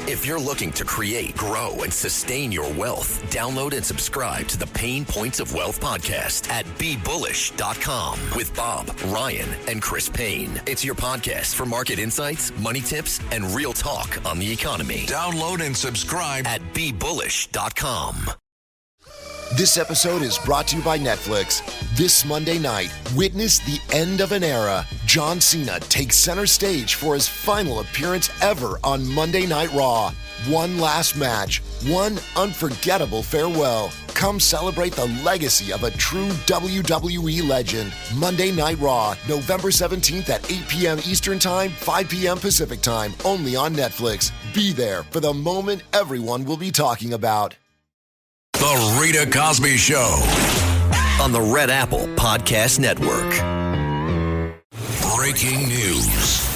If you're looking to create, grow, and sustain your wealth, download and subscribe to the Pain Points of Wealth podcast at BeBullish.com with Bob, Ryan, and Chris Payne. It's your podcast for market insights, money tips, and real talk on the economy. Download and subscribe at BeBullish.com. This episode is brought to you by Netflix. This Monday night, witness the end of an era. John Cena takes center stage for his final appearance ever on Monday Night Raw. One last match, one unforgettable farewell. Come celebrate the legacy of a true WWE legend. Monday Night Raw, November 17th at 8 p.m. Eastern Time, 5 p.m. Pacific Time, only on Netflix. Be there for the moment everyone will be talking about. The Rita Cosby Show on the Red Apple Podcast Network. Breaking news.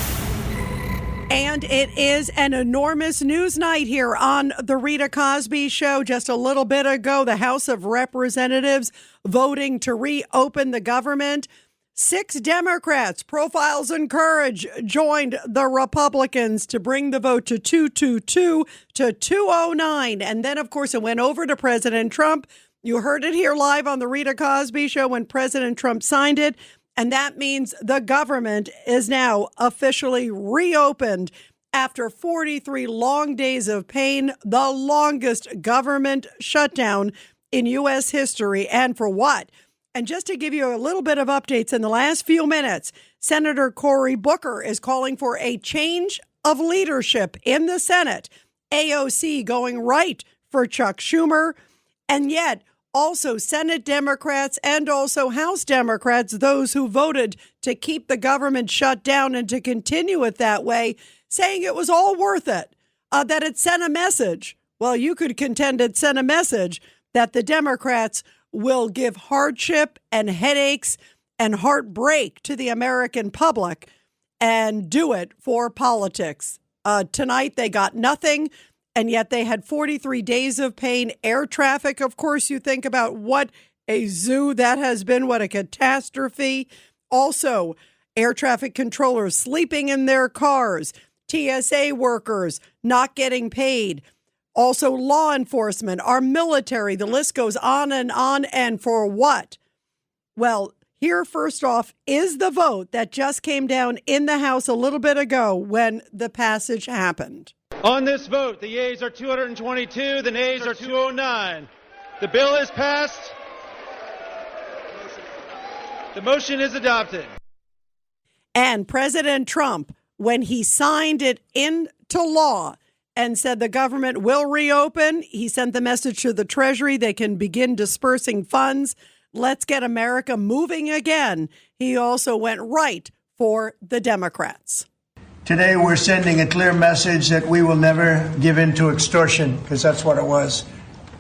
And it is an enormous news night here on the Rita Cosby Show. Just a little bit ago, the House of Representatives voting to reopen the government. 6 Democrats, profiles and courage, joined the Republicans to bring the vote to 222 to 209. And then, of course, it went over to President Trump. You heard it here live on the Rita Cosby Show when President Trump signed it. And that means the government is now officially reopened after 43 long days of pain, the longest government shutdown in U.S. history. And for what? And just to give you a little bit of updates in the last few minutes, Senator Cory Booker is calling for a change of leadership in the Senate. AOC going right for Chuck Schumer. And yet also Senate Democrats and also House Democrats, those who voted to keep the government shut down and to continue it that way, saying it was all worth it, that it sent a message. Well, you could contend it sent a message that the Democrats will give hardship and headaches and heartbreak to the American public and do it for politics. Tonight, they got nothing, and yet they had 43 days of pain. Air traffic, of course, you think about what a zoo that has been, what a catastrophe. Also, air traffic controllers sleeping in their cars, TSA workers not getting paid. Also, law enforcement, our military, the list goes on, and for what? Well, here, first off, is the vote that just came down in the House a little bit ago when the passage happened. On this vote, the yeas are 222, the nays are 209. The bill is passed. The motion is adopted. And President Trump, when he signed it into law, and said the government will reopen, he sent the message to the Treasury they can begin dispersing funds. Let's get America moving again. He also went right for the Democrats. Today we're sending a clear message that we will never give in to extortion, because that's what it was.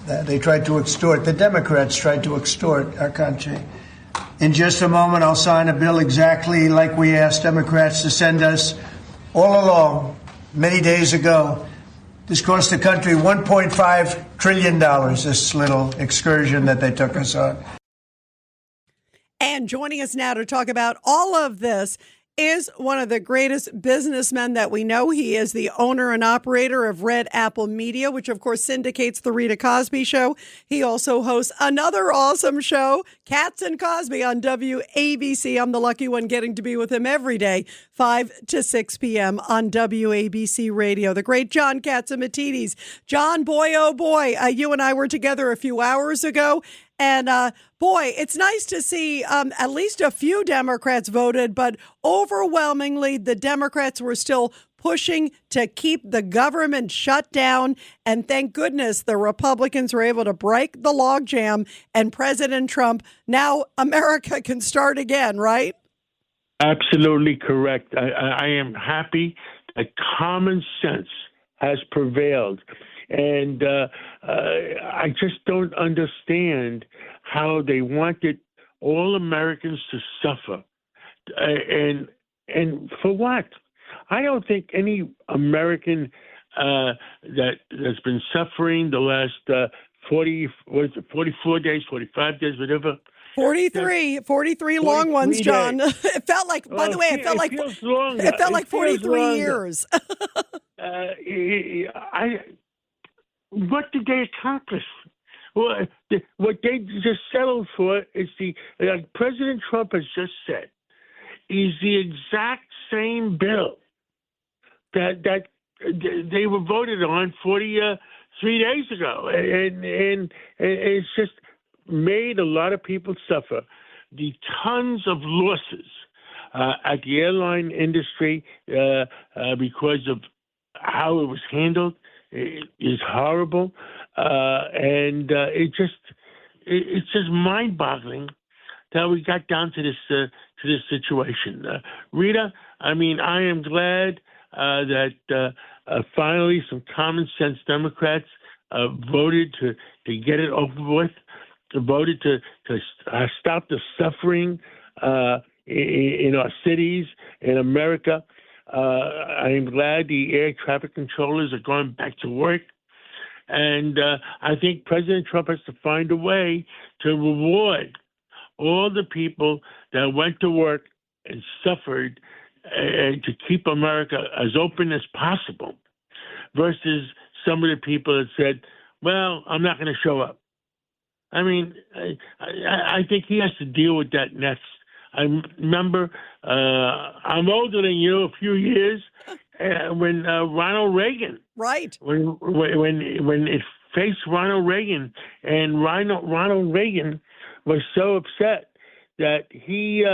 They tried to extort. The Democrats tried to extort our country. In just a moment, I'll sign a bill exactly like we asked Democrats to send us all along, many days ago. This cost the country $1.5 trillion, this little excursion that they took us on. And joining us now to talk about all of this is one of the greatest businessmen that we know. He is the owner and operator of Red Apple Media, which, of course, syndicates The Rita Cosby Show. He also hosts another awesome show, Cats and Cosby, on WABC. I'm the lucky one getting to be with him every day, 5 to 6 p.m. on WABC Radio. The great John Catsimatidis. John, boy, oh boy, you and I were together a few hours ago. And boy, it's nice to see at least a few Democrats voted, but overwhelmingly the Democrats were still pushing to keep the government shut down. And thank goodness the Republicans were able to break the logjam, and President Trump, now America can start again, right? Absolutely correct. I am happy that common sense has prevailed. And I just don't understand how they wanted all Americans to suffer. And for what? I don't think any American that's been suffering the last 44 days, 45 days, whatever. 43 long ones, John. It felt like, by the way, it felt like 43 years. what did they accomplish? Well, what they just settled for is like President Trump has just said, is the exact same bill that they were voted on 43 days ago, and it's just made a lot of people suffer. The tons of losses at the airline industry because of how it was handled is horrible, and it's just mind-boggling that we got down to this situation. Rita, I mean, I am glad that finally some common sense Democrats voted to get it over with, voted to stop the suffering in our cities in America. I am glad the air traffic controllers are going back to work. And I think President Trump has to find a way to reward all the people that went to work and suffered to keep America as open as possible versus some of the people that said, well, I'm not going to show up. I mean, I think he has to deal with that next. I remember I'm older than you a few years when Ronald Reagan, right? When it faced Ronald Reagan, and Ronald Reagan was so upset that he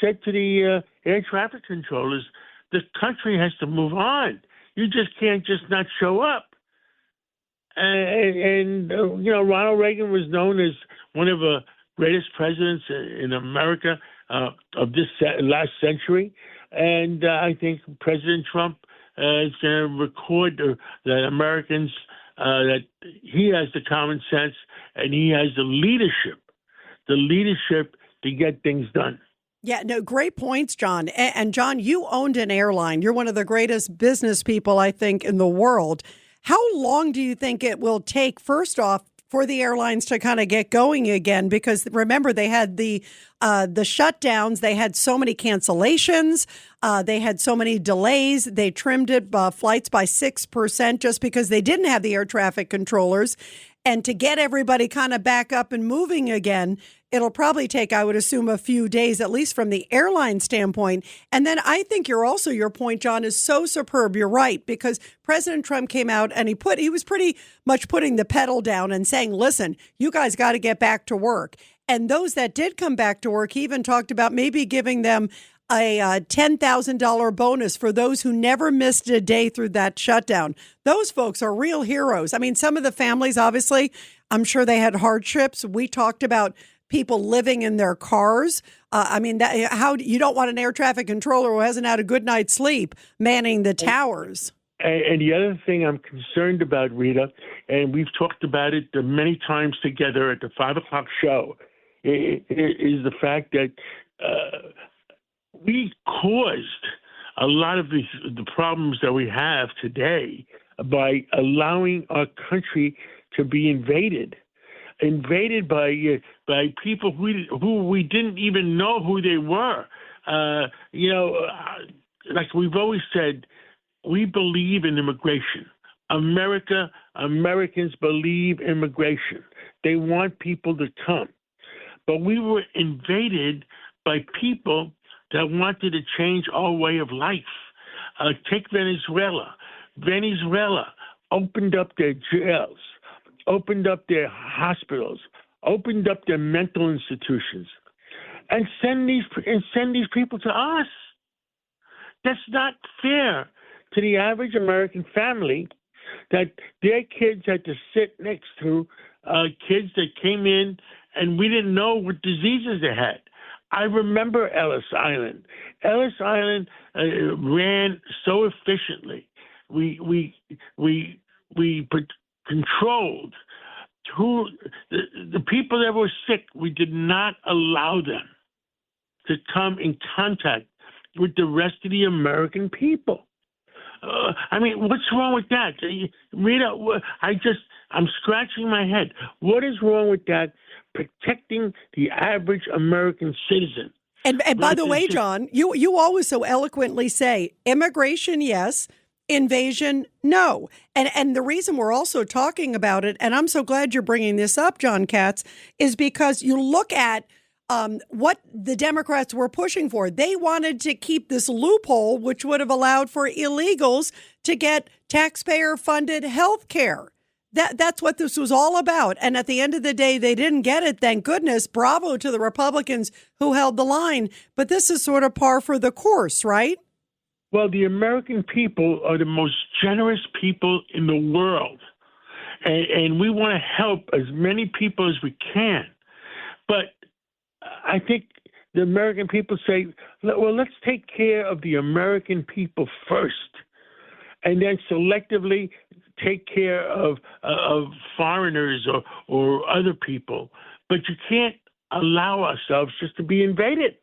said to the air traffic controllers, "The country has to move on. You just can't just not show up." And Ronald Reagan was known as one of the greatest presidents in America of this last century. And I think President Trump is going to record that Americans, that he has the common sense and he has the leadership to get things done. Yeah, no, great points, John. And John, you owned an airline. You're one of the greatest business people, I think, in the world. How long do you think it will take, first off, for the airlines to kind of get going again? Because remember, they had the shutdowns. They had so many cancellations. They had so many delays. They trimmed flights by 6% just because they didn't have the air traffic controllers. And to get everybody kind of back up and moving again, it'll probably take, I would assume, a few days, at least from the airline standpoint. And then I think your point, John, is so superb. You're right, because President Trump came out and he was pretty much putting the pedal down and saying, listen, you guys got to get back to work. And those that did come back to work, he even talked about maybe giving them a $10,000 bonus for those who never missed a day through that shutdown. Those folks are real heroes. I mean, some of the families, obviously, I'm sure they had hardships. We talked about people living in their cars. How you don't want an air traffic controller who hasn't had a good night's sleep manning the towers. And the other thing I'm concerned about, Rita, and we've talked about it many times together at the 5 o'clock show, is the fact that we caused a lot of the problems that we have today by allowing our country to be invaded by people who we didn't even know who they were. Like we've always said, we believe in immigration. Americans believe immigration. They want people to come. But we were invaded by people that wanted to change our way of life. Take Venezuela. Venezuela opened up their jails, opened up their hospitals, opened up their mental institutions, and send these people to us. That's not fair to the average American family that their kids had to sit next to kids that came in and we didn't know what diseases they had. I remember Ellis Island. Ellis Island ran so efficiently. We controlled who the people that were sick. We did not allow them to come in contact with the rest of the American people. What's wrong with that? Rita, I'm scratching my head. What is wrong with that? Protecting the average American citizen. And by the way, John, you always so eloquently say immigration, yes. Invasion? No. And the reason we're also talking about it, and I'm so glad you're bringing this up, John Katz, is because you look at what the Democrats were pushing for. They wanted to keep this loophole, which would have allowed for illegals to get taxpayer-funded health care. That's what this was all about. And at the end of the day, they didn't get it. Thank goodness. Bravo to the Republicans who held the line. But this is sort of par for the course, right? Well, the American people are the most generous people in the world. And we want to help as many people as we can. But I think the American people say, well, let's take care of the American people first, and then selectively take care of foreigners or other people. But you can't allow ourselves just to be invaded.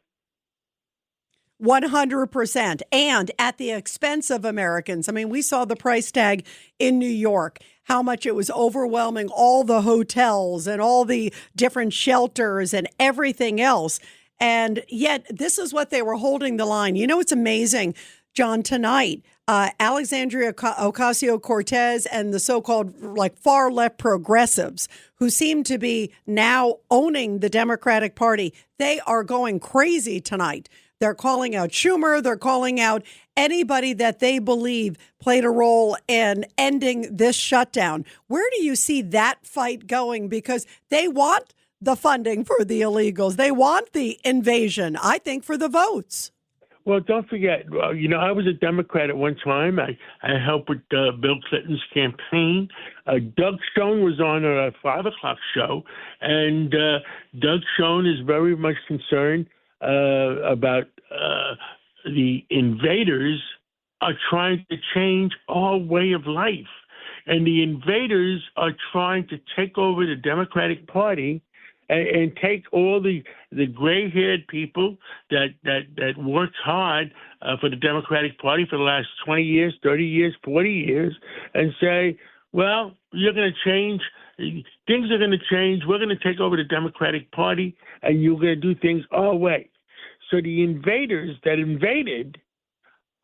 100%. And at the expense of Americans. I mean, we saw the price tag in New York, how much it was overwhelming all the hotels and all the different shelters and everything else. And yet this is what they were holding the line. You know, it's amazing, John, tonight, Alexandria Ocasio-Cortez and the so-called like far left progressives who seem to be now owning the Democratic Party. They are going crazy tonight. They're calling out Schumer. They're calling out anybody that they believe played a role in ending this shutdown. Where do you see that fight going? Because they want the funding for the illegals. They want the invasion, I think, for the votes. Well, don't forget, I was a Democrat at one time. I helped with Bill Clinton's campaign. Doug Schoen was on a 5 o'clock show, and Doug Schoen is very much concerned about the invaders are trying to change our way of life. And the invaders are trying to take over the Democratic Party and take all the gray-haired people that worked hard for the Democratic Party for the last 20 years, 30 years, 40 years, and say, well, you're going to change. Things are going to change. We're going to take over the Democratic Party, and you're going to do things our way. So the invaders that invaded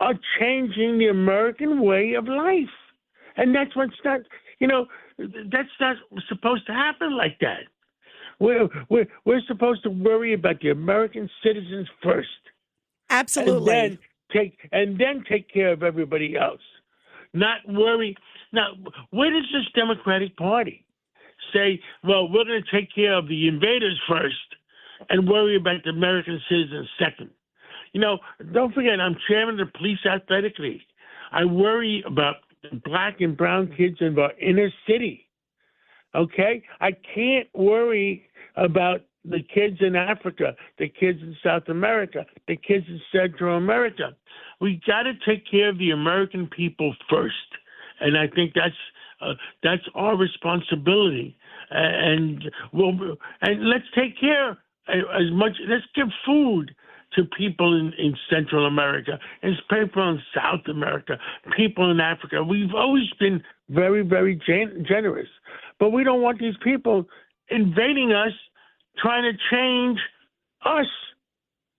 are changing the American way of life. And that's what's not, that's not supposed to happen like that. We're supposed to worry about the American citizens first. Absolutely. And then take care of everybody else. Not worry. Now, where does this Democratic Party say, well, we're going to take care of the invaders first and worry about the American citizens second? Don't forget, I'm chairman of the Police Athletic League. I worry about black and brown kids in our inner city. Okay? I can't worry about the kids in Africa, the kids in South America, the kids in Central America. We got to take care of the American people first. And I think that's our responsibility. And let's take care as much. Let's give food to people in Central America, and people in South America, people in Africa. We've always been very, very generous, but we don't want these people invading us, trying to change us.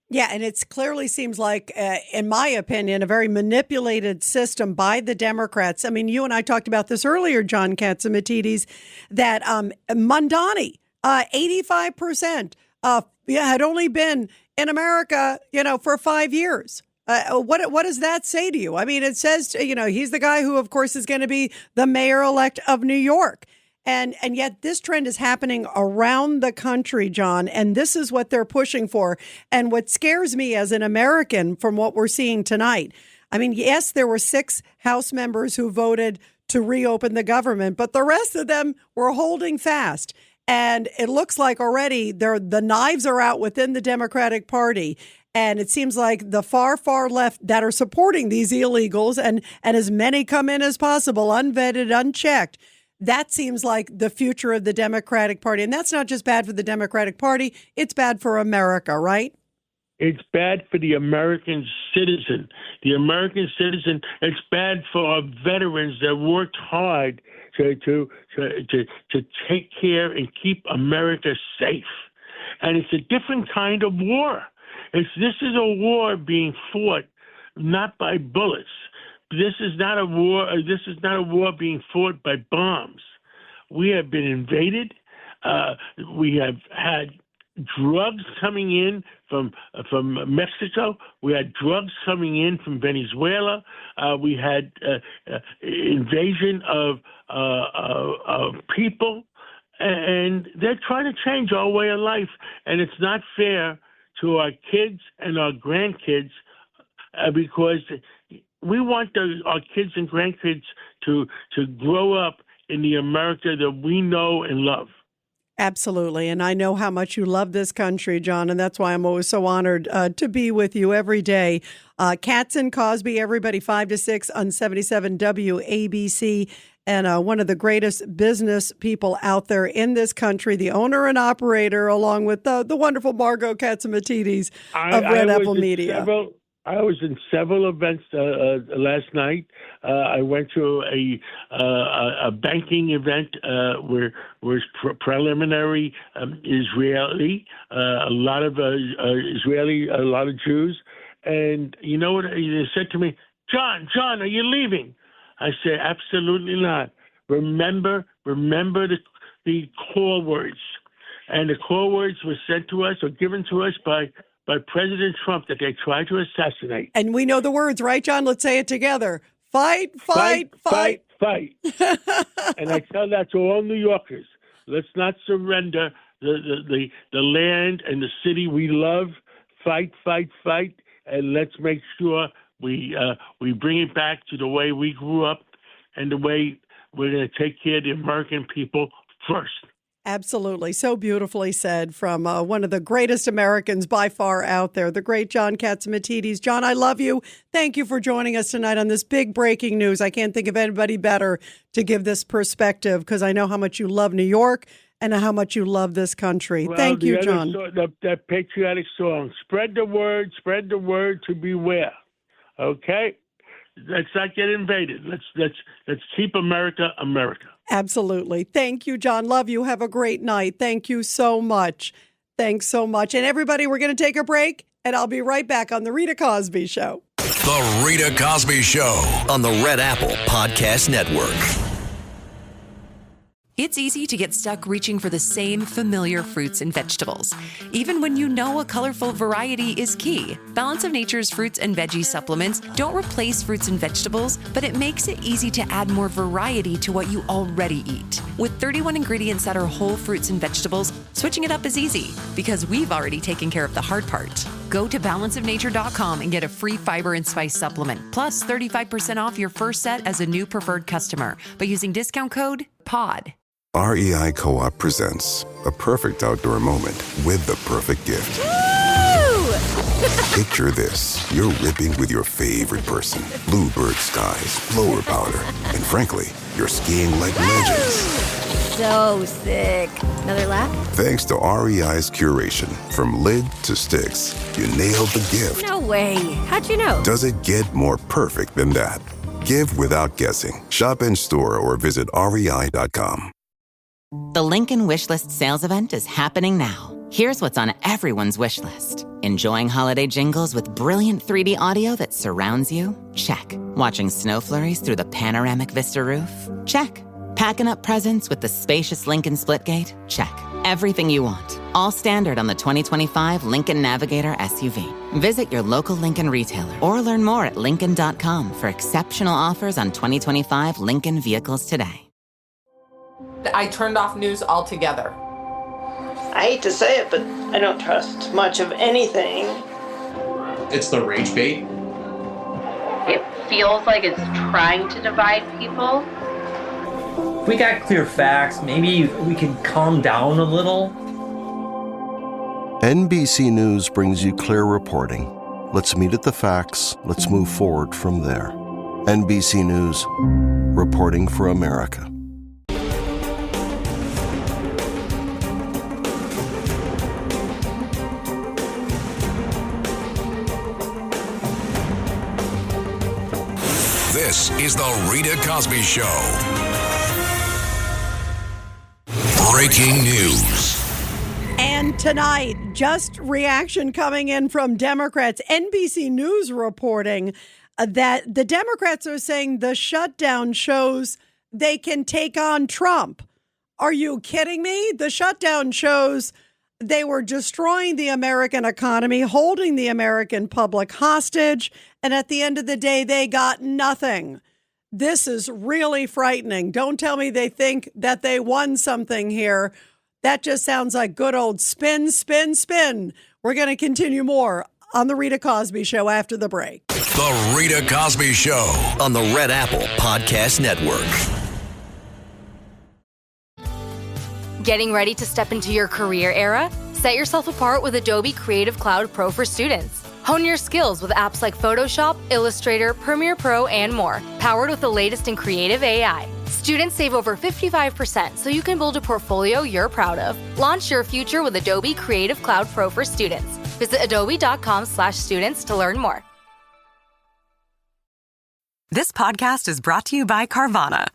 Yeah, and it clearly seems like, in my opinion, a very manipulated system by the Democrats. I mean, you and I talked about this earlier, John Catsimatidis, that Mondani, 85%, had only been in America, for 5 years. What does that say to you? I mean, it says, he's the guy who, of course, is going to be the mayor-elect of New York. And yet this trend is happening around the country, John, and this is what they're pushing for. And what scares me as an American from what we're seeing tonight, I mean, yes, there were 6 House members who voted to reopen the government, but the rest of them were holding fast. And it looks like already the knives are out within the Democratic Party. And it seems like the far, far left that are supporting these illegals and as many come in as possible, unvetted, unchecked. That seems like the future of the Democratic Party. And that's not just bad for the Democratic Party. It's bad for America, right? It's bad for the American citizen. The American citizen, it's bad for our veterans that worked hard to take care and keep America safe. And it's a different kind of war. This is a war being fought not by bullets, This is not a war. This is not a war being fought by bombs. We have been invaded. We have had drugs coming in from Mexico. We had drugs coming in from Venezuela. We had invasion of people, and they're trying to change our way of life. And it's not fair to our kids and our grandkids because we want our kids and grandkids to grow up in the America that we know and love. Absolutely. And I know how much you love this country, John, and that's why I'm always so honored to be with you every day. Cats and Cosby, everybody 5 to 6 on 77 WABC. And one of the greatest business people out there in this country, the owner and operator, along with the wonderful Margot Catsimatidis of Red Apple Media. I was in several events last night. I went to a banking event where was preliminary Israeli, a lot of Israeli, a lot of Jews. And you know what? They said to me, John, are you leaving? I said, absolutely not. Remember the core words. And the core words were sent to us or given to us by President Trump that they tried to assassinate. And we know the words, right, John? Let's say it together. Fight. And I tell that to all New Yorkers. Let's not surrender the land and the city we love. Fight. And let's make sure we bring it back to the way we grew up and the way we're going to take care of the American people first. Absolutely. So beautifully said from one of the greatest Americans by far out there, the great John Catsimatidis. John, I love you. Thank you for joining us tonight on this big breaking news. I can't think of anybody better to give this perspective because I know how much you love New York and how much you love this country. Well, thank you, John. That patriotic song, spread the word to beware. Okay? Let's not get invaded. Let's keep America. Absolutely. Thank you, John. Love you. Have a great night. Thank you so much. Thanks so much. And everybody, we're going to take a break, and I'll be right back on The Rita Cosby Show. The Rita Cosby Show on the Red Apple Podcast Network. It's easy to get stuck reaching for the same familiar fruits and vegetables, even when you know a colorful variety is key. Balance of Nature's fruits and veggie supplements don't replace fruits and vegetables, but it makes it easy to add more variety to what you already eat. With 31 ingredients that are whole fruits and vegetables, switching it up is easy because we've already taken care of the hard part. Go to balanceofnature.com and get a free fiber and spice supplement, plus 35% off your first set as a new preferred customer by using discount code POD. REI Co-op presents a perfect outdoor moment with the perfect gift. Picture this. You're ripping with your favorite person. Bluebird skies, blower powder, and frankly, you're skiing like legends. So sick. Another lap? Thanks to REI's curation, from lid to sticks, you nailed the gift. No way. How'd you know? Does it get more perfect than that? Give without guessing. Shop in store or visit rei.com. The Lincoln Wishlist sales event is happening now. Here's what's on everyone's wish list. Enjoying holiday jingles with brilliant 3D audio that surrounds you? Check. Watching snow flurries through the panoramic vista roof? Check. Packing up presents with the spacious Lincoln Splitgate? Check. Everything you want. All standard on the 2025 Lincoln Navigator SUV. Visit your local Lincoln retailer or learn more at Lincoln.com for exceptional offers on 2025 Lincoln vehicles today. I turned off news altogether. I hate to say it, but I don't trust much of anything. It's the rage bait. It feels like it's trying to divide people. If we got clear facts, maybe we could calm down a little. NBC News brings you clear reporting. Let's meet at the facts. Let's move forward from there. NBC News, reporting for America. This is the Rita Cosby Show. Breaking news. And tonight, just reaction coming in from Democrats. NBC News reporting that the Democrats are saying the shutdown shows they can take on Trump. Are you kidding me? The shutdown shows they were destroying the American economy, holding the American public hostage, and at the end of the day, they got nothing. This is really frightening. Don't tell me they think that they won something here. That just sounds like good old spin, spin, spin. We're going to continue more on The Rita Cosby Show after the break. The Rita Cosby Show on the Red Apple Podcast Network. Getting ready to step into your career era? Set yourself apart with Adobe Creative Cloud Pro for students. Hone your skills with apps like Photoshop, Illustrator, Premiere Pro, and more, powered with the latest in creative AI. Students save over 55% so you can build a portfolio you're proud of. Launch your future with Adobe Creative Cloud Pro for students. Visit adobe.com/students to learn more. This podcast is brought to you by Carvana.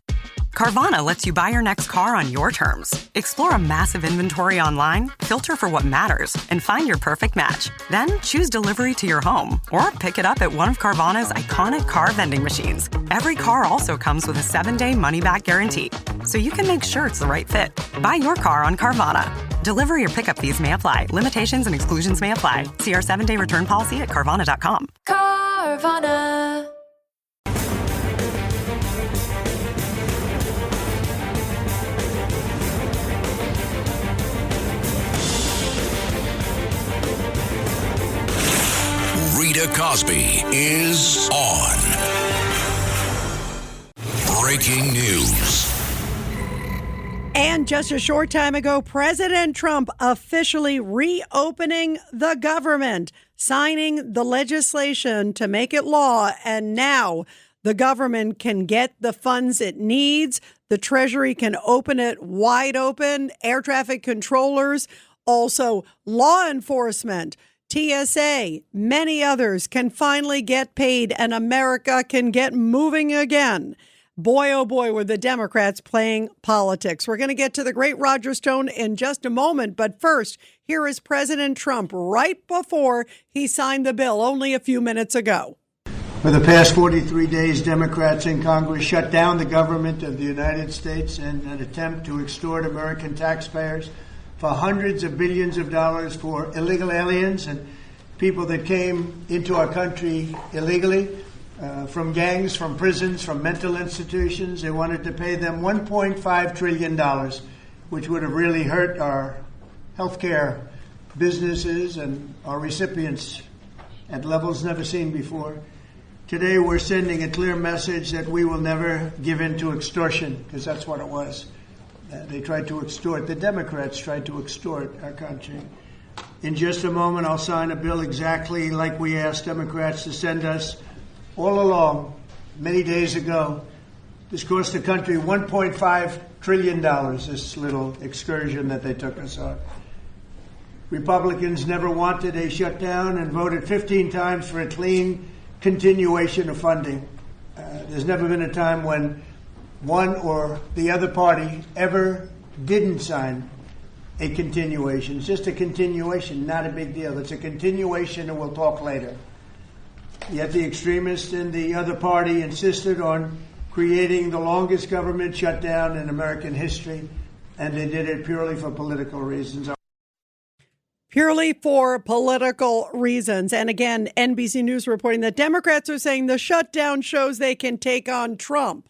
Carvana lets you buy your next car on your terms. Explore a massive inventory online, filter for what matters, and find your perfect match. Then choose delivery to your home or pick it up at one of Carvana's iconic car vending machines. Every car also comes with a 7-day money-back guarantee, so you can make sure it's the right fit. Buy your car on Carvana. Delivery or pickup fees may apply. Limitations and exclusions may apply. See our 7-day return policy at Carvana.com. Carvana. Rita Cosby is on. Breaking news. And just a short time ago, President Trump officially reopening the government, signing the legislation to make it law. And now the government can get the funds it needs. The Treasury can open it wide open. Air traffic controllers, also law enforcement, TSA, many others can finally get paid and America can get moving again. Boy, oh boy, were the Democrats playing politics. We're going to get to the great Roger Stone in just a moment. But first, here is President Trump right before he signed the bill only a few minutes ago. For the past 43 days, Democrats in Congress shut down the government of the United States in an attempt to extort American taxpayers for hundreds of billions of dollars for illegal aliens and people that came into our country illegally, from gangs, from prisons, from mental institutions. They wanted to pay them $1.5 trillion, which would have really hurt our healthcare businesses and our recipients at levels never seen before. Today we're sending a clear message that we will never give in to extortion, because that's what it was. They tried to extort. The Democrats tried to extort our country. In just a moment, I'll sign a bill exactly like we asked Democrats to send us all along, many days ago. This cost the country $1.5 trillion, this little excursion that they took us on. Republicans never wanted a shutdown and voted 15 times for a clean continuation of funding. There's never been a time when one or the other party ever didn't sign a continuation. It's just a continuation, not a big deal. It's a continuation and we'll talk later. Yet the extremists in the other party insisted on creating the longest government shutdown in American history, and they did it purely for political reasons. Purely for political reasons. And again, NBC News reporting that Democrats are saying the shutdown shows they can take on Trump.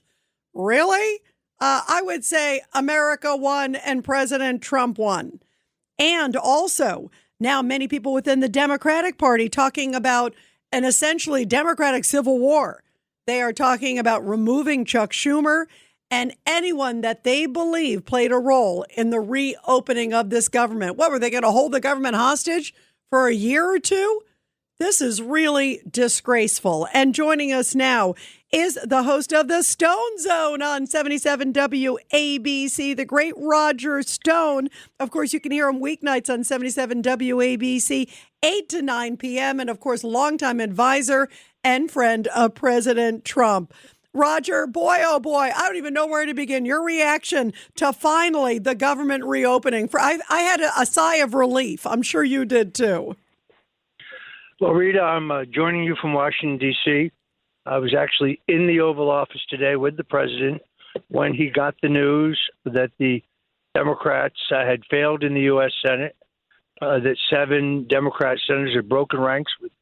Really? I would say America won and President Trump won. And also, now many people within the Democratic Party talking about an essentially Democratic civil war. They are talking about removing Chuck Schumer and anyone that they believe played a role in the reopening of this government. What, were they going to hold the government hostage for a year or two? This is really disgraceful. And joining us now is the host of the Stone Zone on 77 WABC, the great Roger Stone. Of course, you can hear him weeknights on 77 WABC, 8 to 9 p.m. And, of course, longtime advisor and friend of President Trump. Roger, boy, oh boy, I don't even know where to begin. Your reaction to finally the government reopening. I had a sigh of relief. I'm sure you did, too. Well, Rita, I'm joining you from Washington, D.C. I was actually in the Oval Office today with the president when he got the news that the Democrats had failed in the U.S. Senate, that 7 Democrat senators had broken ranks with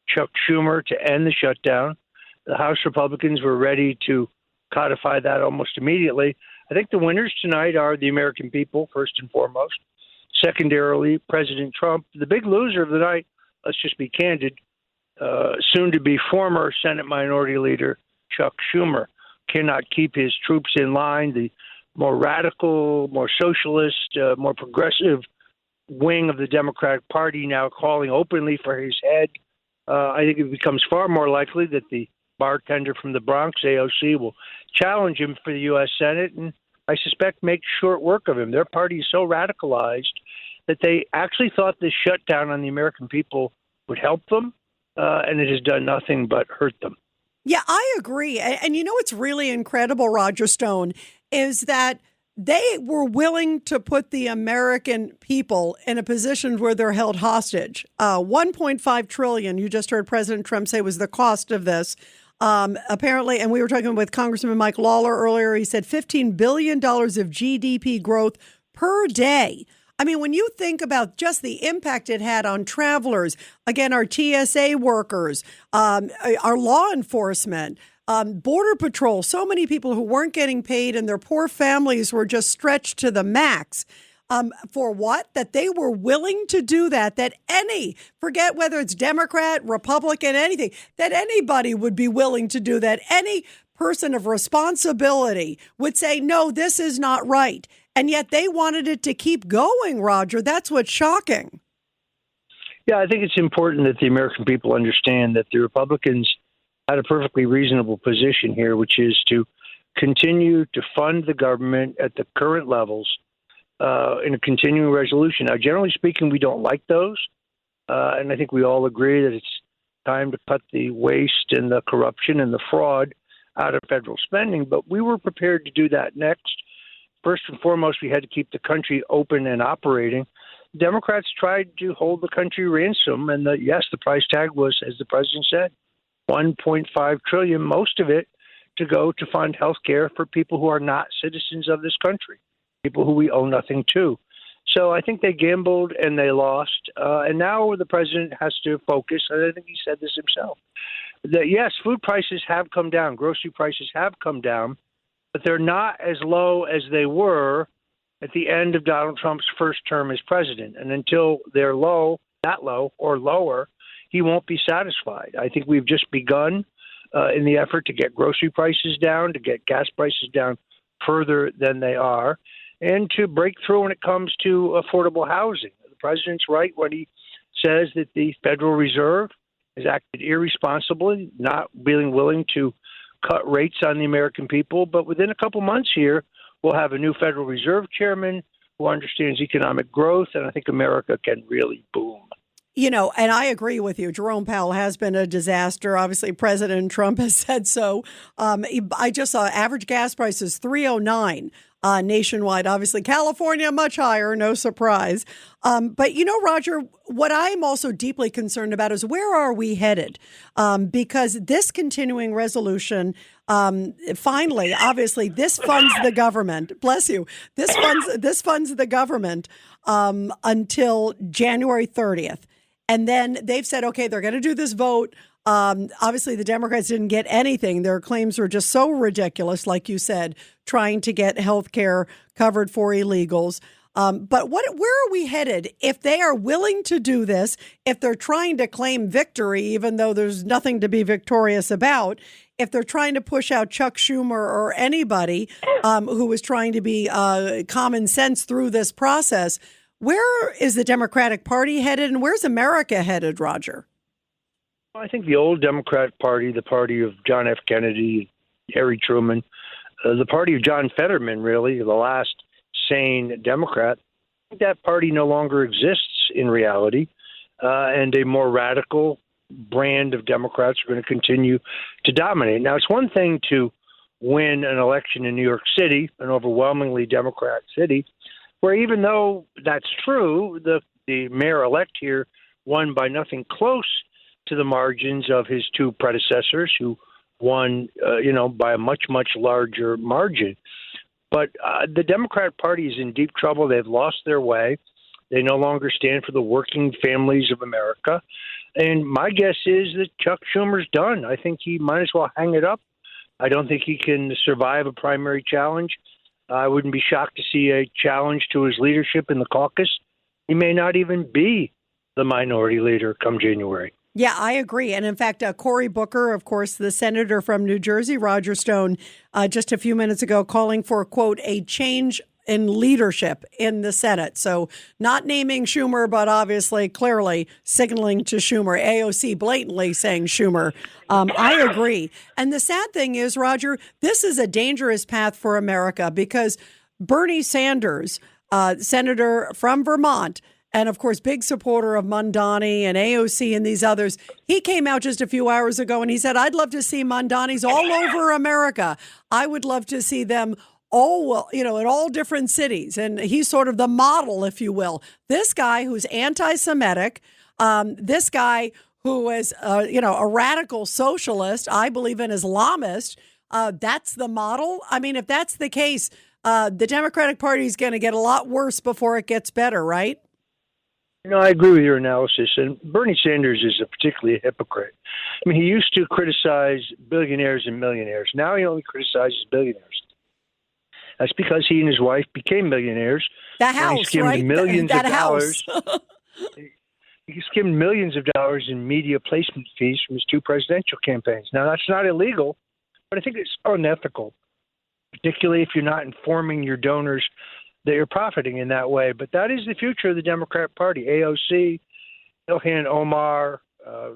Chuck Schumer to end the shutdown. The House Republicans were ready to codify that almost immediately. I think the winners tonight are the American people, first and foremost. Secondarily, President Trump. The big loser of the night, let's just be candid, soon-to-be former Senate Minority Leader Chuck Schumer cannot keep his troops in line. The more radical, more socialist, more progressive wing of the Democratic Party now calling openly for his head. I think it becomes far more likely that the bartender from the Bronx, AOC, will challenge him for the U.S. Senate, and I suspect make short work of him. Their party is so radicalized that they actually thought this shutdown on the American people would help them, and it has done nothing but hurt them. Yeah, I agree. And you know what's really incredible, Roger Stone, is that they were willing to put the American people in a position where they're held hostage. $1.5 trillion, you just heard President Trump say, was the cost of this. Apparently, and we were talking with Congressman Mike Lawler earlier, he said $15 billion of GDP growth per day. I mean, when you think about just the impact it had on travelers, again, our TSA workers, our law enforcement, Border Patrol, so many people who weren't getting paid and their poor families were just stretched to the max. For what? That they were willing to do that forget whether it's Democrat, Republican, anything, that anybody would be willing to do that. Any person of responsibility would say, no, this is not right. And yet they wanted it to keep going, Roger. That's what's shocking. Yeah, I think it's important that the American people understand that the Republicans had a perfectly reasonable position here, which is to continue to fund the government at the current levels in a continuing resolution. Now, generally speaking, we don't like those. And I think we all agree that it's time to cut the waste and the corruption and the fraud out of federal spending. But we were prepared to do that next. First and foremost, we had to keep the country open and operating. Democrats tried to hold the country ransom. And yes, the price tag was, as the president said, $1.5 trillion, most of it to go to fund health care for people who are not citizens of this country, people who we owe nothing to. So I think they gambled and they lost. And now the president has to focus, and I think he said this himself, that yes, food prices have come down, grocery prices have come down, but they're not as low as they were at the end of Donald Trump's first term as president. And until they're low, that low or lower, he won't be satisfied. I think we've just begun in the effort to get grocery prices down, to get gas prices down further than they are, and to break through when it comes to affordable housing. The president's right when he says that the Federal Reserve has acted irresponsibly, not being willing to cut rates on the American people. But within a couple months here, we'll have a new Federal Reserve chairman who understands economic growth, and I think America can really boom. You know, and I agree with you. Jerome Powell has been a disaster. Obviously, President Trump has said so. I just saw average gas prices $3.09 nationwide. Obviously, California much higher, no surprise. But you know, Roger, what I'm also deeply concerned about is where are we headed? Because this continuing resolution, finally, obviously, this funds the government. Bless you. This funds the government until January 30th. And then they've said, okay, they're going to do this vote. Obviously, the Democrats didn't get anything. Their claims were just so ridiculous, like you said, trying to get health care covered for illegals. But where are we headed if they are willing to do this, if they're trying to claim victory, even though there's nothing to be victorious about, if they're trying to push out Chuck Schumer or anybody who was trying to be common sense through this process? Where is the Democratic Party headed, and where's America headed, Roger? Well, I think the old Democratic Party, the party of John F. Kennedy, Harry Truman, the party of John Fetterman, really, the last sane Democrat, I think that party no longer exists in reality, and a more radical brand of Democrats are going to continue to dominate. Now, it's one thing to win an election in New York City, an overwhelmingly Democrat city, where even though that's true, the mayor-elect here won by nothing close to the margins of his two predecessors who won, by a much, much larger margin. But the Democrat Party is in deep trouble. They've lost their way. They no longer stand for the working families of America. And my guess is that Chuck Schumer's done. I think he might as well hang it up. I don't think he can survive a primary challenge. I wouldn't be shocked to see a challenge to his leadership in the caucus. He may not even be the minority leader come January. Yeah, I agree. And in fact, Cory Booker, of course, the senator from New Jersey, Roger Stone, just a few minutes ago, calling for, quote, a change in leadership in the Senate. So not naming Schumer, but obviously clearly signaling to Schumer, AOC blatantly saying Schumer. I agree. And the sad thing is, Roger, this is a dangerous path for America because Bernie Sanders, senator from Vermont, and of course, big supporter of Mamdani and AOC and these others, he came out just a few hours ago and he said, I'd love to see Mamdanis all over America. I would love to see them all, in all different cities. And he's sort of the model, if you will. This guy who's anti-Semitic, this guy who is, a radical socialist, I believe an Islamist, that's the model. I mean, if that's the case, the Democratic Party is going to get a lot worse before it gets better, right? I agree with your analysis. And Bernie Sanders is a particularly hypocrite. I mean, he used to criticize billionaires and millionaires. Now he only criticizes billionaires. That's because he and his wife became millionaires. That house, he skimmed right? Millions that of house. dollars. He skimmed millions of dollars in media placement fees from his two presidential campaigns. Now, that's not illegal, but I think it's unethical, particularly if you're not informing your donors that you're profiting in that way. But that is the future of the Democrat Party. AOC, Ilhan Omar,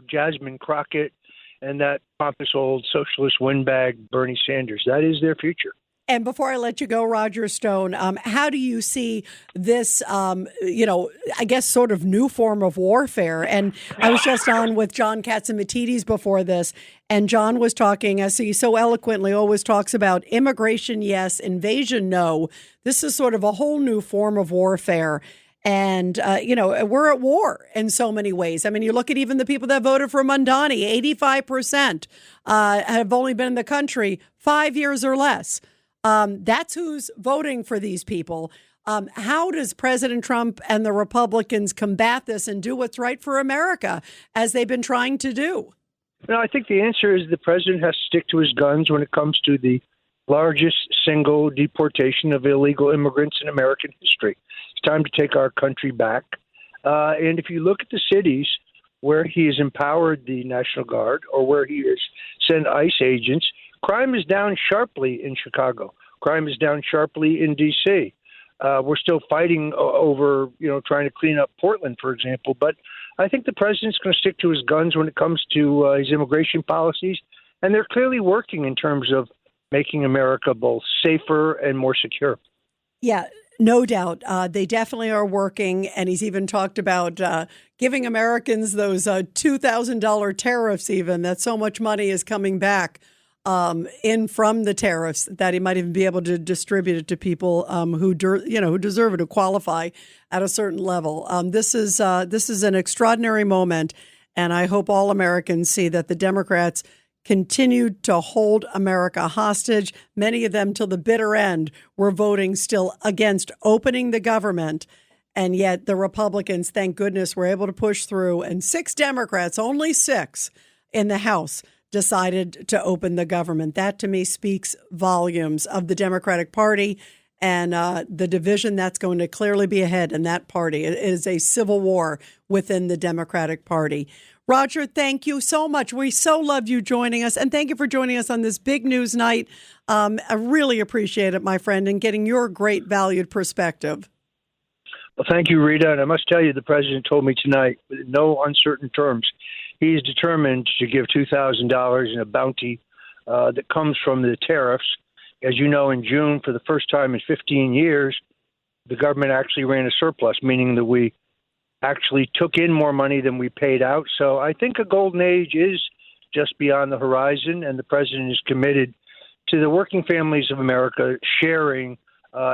Jasmine Crockett, and that pompous old socialist windbag Bernie Sanders. That is their future. And before I let you go, Roger Stone, how do you see this, I guess sort of new form of warfare? And I was just on with John Catsimatidis before this, and John was talking, as he so eloquently always talks about, immigration, yes, invasion, no. This is sort of a whole new form of warfare. And, we're at war in so many ways. I mean, you look at even the people that voted for Mamdani, 85% have only been in the country 5 years or less. That's who's voting for these people. How does President Trump and the Republicans combat this and do what's right for America, as they've been trying to do? I think the answer is the president has to stick to his guns when it comes to the largest single deportation of illegal immigrants in American history. It's time to take our country back. And if you look at the cities where he has empowered the National Guard or where he has sent ICE agents, crime is down sharply in Chicago. Crime is down sharply in D.C. We're still fighting over, trying to clean up Portland, for example. But I think the president's going to stick to his guns when it comes to his immigration policies. And they're clearly working in terms of making America both safer and more secure. Yeah, no doubt. They definitely are working. And he's even talked about giving Americans those $2,000 tariffs, even, that so much money is coming back in from the tariffs, that he might even be able to distribute it to people who deserve it, who qualify at a certain level. This is an extraordinary moment, and I hope all Americans see that the Democrats continued to hold America hostage. Many of them, till the bitter end, were voting still against opening the government. And yet the Republicans, thank goodness, were able to push through. And 6 Democrats, only 6 in the House, decided to open the government. That, to me, speaks volumes of the Democratic Party and the division that's going to clearly be ahead in that party. It is a civil war within the Democratic Party. Roger, thank you so much. We so loved you joining us, and thank you for joining us on this big news night. I really appreciate it, my friend, and getting your great valued perspective. Well, thank you, Rita. And I must tell you, the president told me tonight, in no uncertain terms, he's determined to give $2,000 in a bounty that comes from the tariffs. As you know, in June, for the first time in 15 years, the government actually ran a surplus, meaning that we actually took in more money than we paid out. So I think a golden age is just beyond the horizon, and the president is committed to the working families of America sharing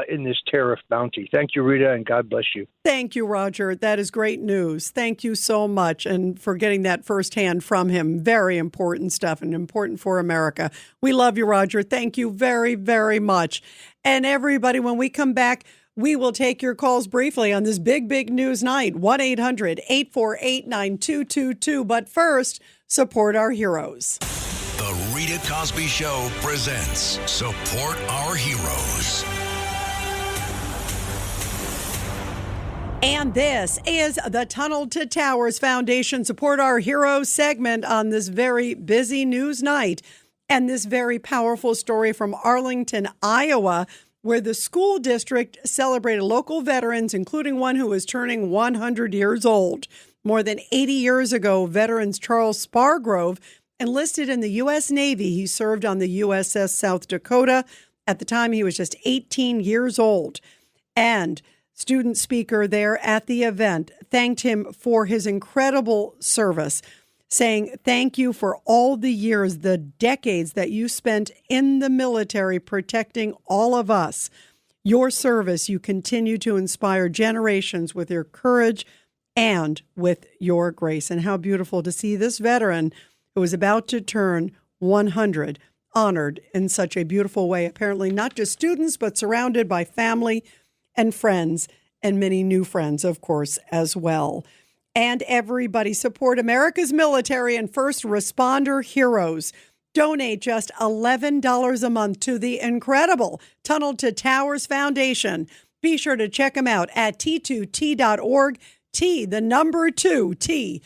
in this tariff bounty. Thank you, Rita, and God bless you. Thank you, Roger. That is great news. Thank you so much, and for getting that firsthand from him. Very important stuff and important for America. We love you, Roger. Thank you very, very much. And everybody, when we come back, we will take your calls briefly on this big, big news night, 1-800-848-9222. But first, support our heroes. The Rita Cosby Show presents Support Our Heroes. And this is the Tunnel to Towers Foundation Support Our Heroes segment on this very busy news night. And this very powerful story from Arlington, Iowa, where the school district celebrated local veterans, including one who was turning 100 years old. More than 80 years ago, veterans Charles Spargrove enlisted in the U.S. Navy. He served on the USS South Dakota. At the time, he was just 18 years old. And student speaker there at the event thanked him for his incredible service, saying, "Thank you for all the years, the decades that you spent in the military protecting all of us. Your service, you continue to inspire generations with your courage and with your grace." And how beautiful to see this veteran who was about to turn 100 honored in such a beautiful way. Apparently not just students, but surrounded by family and friends, and many new friends, of course, as well. And everybody support America's military and first responder heroes. Donate just $11 a month to the incredible Tunnel to Towers Foundation. Be sure to check them out at T2T.org, T2T.org.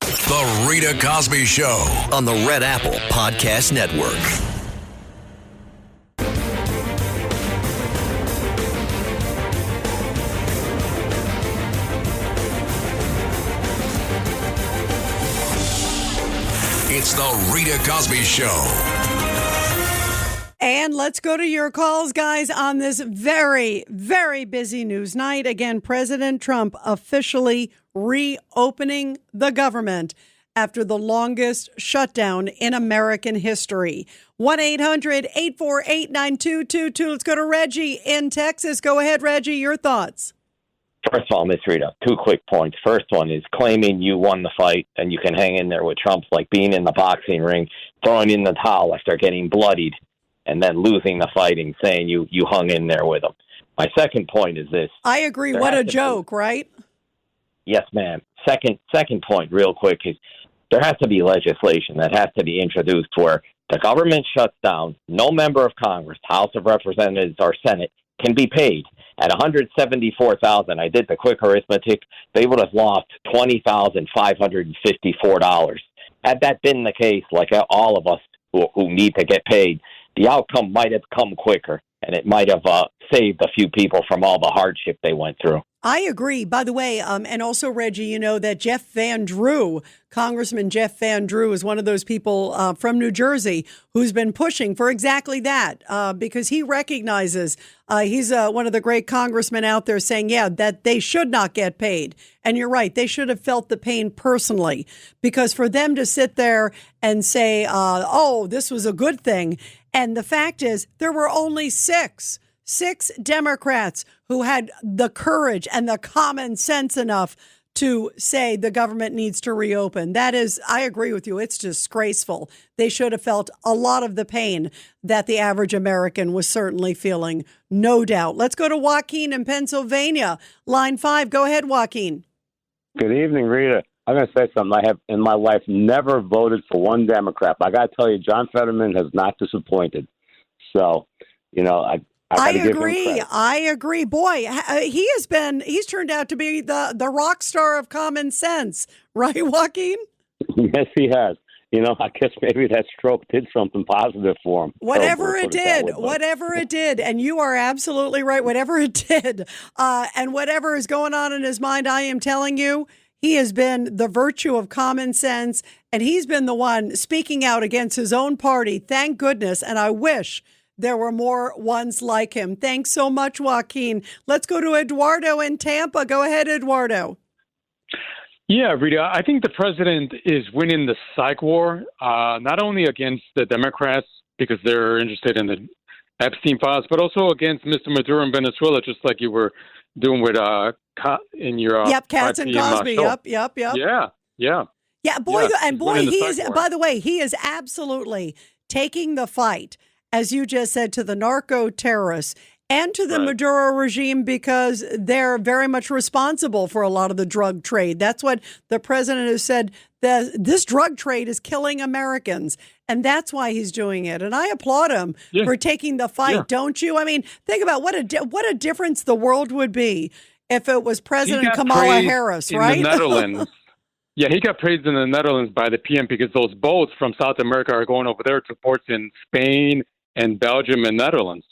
The Rita Cosby Show on the Red Apple Podcast Network. It's the Rita Cosby Show. And let's go to your calls, guys, on this very, very busy news night. Again, President Trump officially reopening the government after the longest shutdown in American history. 1-800-848-9222. Let's go to Reggie in Texas. Go ahead, Reggie, your thoughts. First of all, Miss Rita, 2 quick points. First one is claiming you won the fight and you can hang in there with Trump, like being in the boxing ring, throwing in the towel after getting bloodied, and then losing the fight and saying you hung in there with him. My second point is this. I agree. What a joke, right? Yes, ma'am. Second point, real quick, is there has to be legislation that has to be introduced where the government shuts down, no member of Congress, House of Representatives, or Senate can be paid. At $174,000, I did the quick arithmetic, they would have lost $20,554. Had that been the case, like all of us who need to get paid, the outcome might have come quicker, and it might have saved a few people from all the hardship they went through. I agree. By the way, and also, Reggie, you know that Jeff Van Drew, Congressman Jeff Van Drew, is one of those people from New Jersey who's been pushing for exactly that because he recognizes he's one of the great congressmen out there saying, yeah, that they should not get paid. And you're right. They should have felt the pain personally, because for them to sit there and say, oh, this was a good thing. And the fact is there were only six Democrats who had the courage and the common sense enough to say the government needs to reopen. That is, I agree with you. It's disgraceful. They should have felt a lot of the pain that the average American was certainly feeling, no doubt. Let's go to Joaquin in Pennsylvania. Line 5. Go ahead, Joaquin. Good evening, Rita. I'm going to say something. I have, in my life, never voted for one Democrat. But I got to tell you, John Fetterman has not disappointed. So, you know, I agree. Boy, he's turned out to be the rock star of common sense, right, Joaquin? Yes, he has. You know, I guess maybe that stroke did something positive for him. Whatever it did. And you are absolutely right. Whatever it did. And whatever is going on in his mind, I am telling you, he has been the virtue of common sense, and he's been the one speaking out against his own party. Thank goodness. And I wish there were more ones like him. Thanks so much, Joaquin. Let's go to Eduardo in Tampa. Go ahead, Eduardo. Yeah, Rita, I think the president is winning the psych war, not only against the Democrats because they're interested in the Epstein files, but also against Mr. Maduro in Venezuela, just like you were doing with in your Katz and Cosby. show. Yep. Yeah, boy, he is. war. By the way, he is absolutely taking the fight, as you just said, to the narco terrorists and to the Maduro regime, because they're very much responsible for a lot of the drug trade. That's what the president has said. This drug trade is killing Americans, and that's why he's doing it. And I applaud him for taking the fight, don't you? I mean, think about what a difference the world would be if it was President Kamala Harris, right? In the Netherlands. Yeah, he got praised in the Netherlands by the PM because those boats from South America are going over there to ports in Spain and Belgium and Netherlands.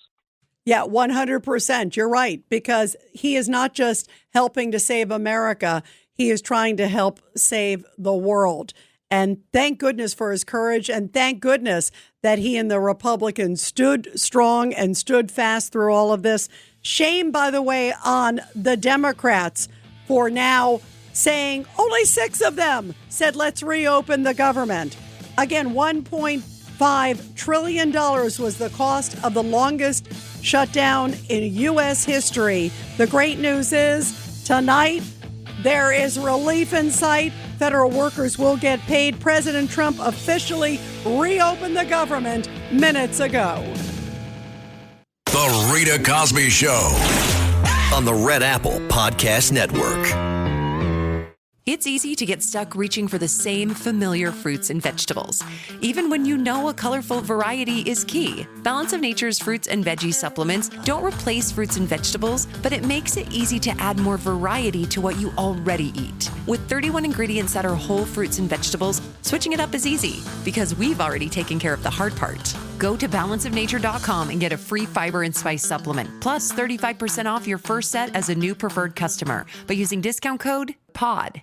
Yeah, 100%. You're right, because he is not just helping to save America. He is trying to help save the world. And thank goodness for his courage. And thank goodness that he and the Republicans stood strong and stood fast through all of this. Shame, by the way, on the Democrats for now saying only 6 of them said, let's reopen the government. Again, $1.5 trillion was the cost of the longest shutdown in U.S. history. The great news is tonight there is relief in sight. Federal workers will get paid. President Trump officially reopened the government minutes ago. The Rita Cosby Show on the Red Apple Podcast Network. It's easy to get stuck reaching for the same familiar fruits and vegetables, even when you know a colorful variety is key. Balance of Nature's fruits and veggie supplements don't replace fruits and vegetables, but it makes it easy to add more variety to what you already eat. With 31 ingredients that are whole fruits and vegetables, switching it up is easy because we've already taken care of the hard part. Go to balanceofnature.com and get a free fiber and spice supplement, plus 35% off your first set as a new preferred customer by using discount code POD.